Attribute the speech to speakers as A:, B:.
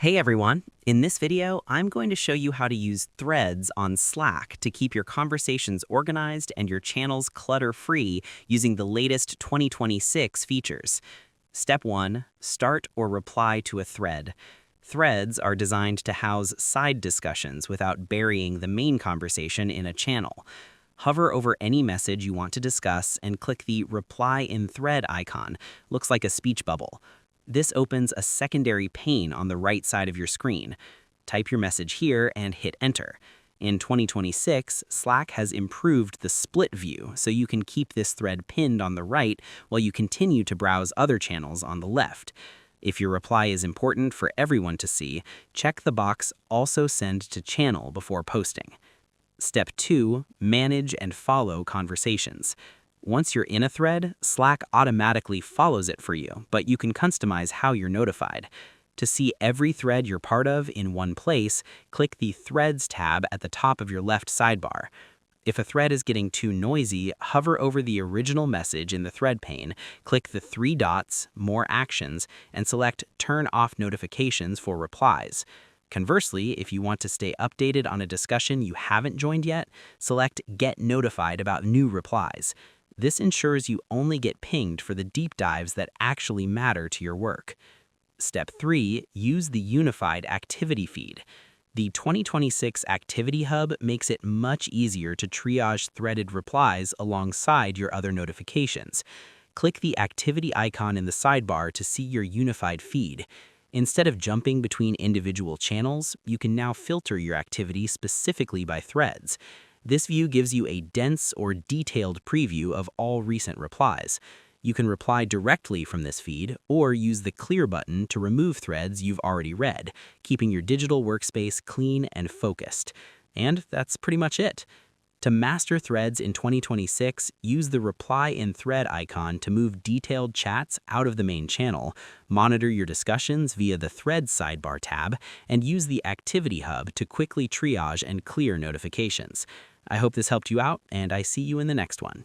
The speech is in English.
A: Hey everyone! In this video, I'm going to show you how to use threads on Slack to keep your conversations organized and your channels clutter-free using the latest 2026 features. Step 1. Start or reply to a thread. Threads are designed to house side discussions without burying the main conversation in a channel. Hover over any message you want to discuss and click the Reply in Thread icon. Looks like a speech bubble. This opens a secondary pane on the right side of your screen. Type your message here and hit Enter. In 2026, Slack has improved the split view, so you can keep this thread pinned on the right while you continue to browse other channels on the left. If your reply is important for everyone to see, check the box Also Send to Channel before posting. Step 2. Manage and follow conversations. Once you're in a thread, Slack automatically follows it for you, but you can customize how you're notified. To see every thread you're part of in one place, click the Threads tab at the top of your left sidebar. If a thread is getting too noisy, hover over the original message in the thread pane, click the three dots, More Actions, and select Turn Off Notifications for replies. Conversely, if you want to stay updated on a discussion you haven't joined yet, select Get Notified about new replies. This ensures you only get pinged for the deep dives that actually matter to your work. Step 3. Use the unified activity feed. The 2026 Activity Hub makes it much easier to triage threaded replies alongside your other notifications. Click the activity icon in the sidebar to see your unified feed. Instead of jumping between individual channels, you can now filter your activity specifically by threads. This view gives you a dense or detailed preview of all recent replies. You can reply directly from this feed or use the Clear button to remove threads you've already read, keeping your digital workspace clean and focused. And that's pretty much it. To master threads in 2026, use the Reply in Thread icon to move detailed chats out of the main channel, monitor your discussions via the Threads sidebar tab, and use the Activity Hub to quickly triage and clear notifications. I hope this helped you out, and I see you in the next one.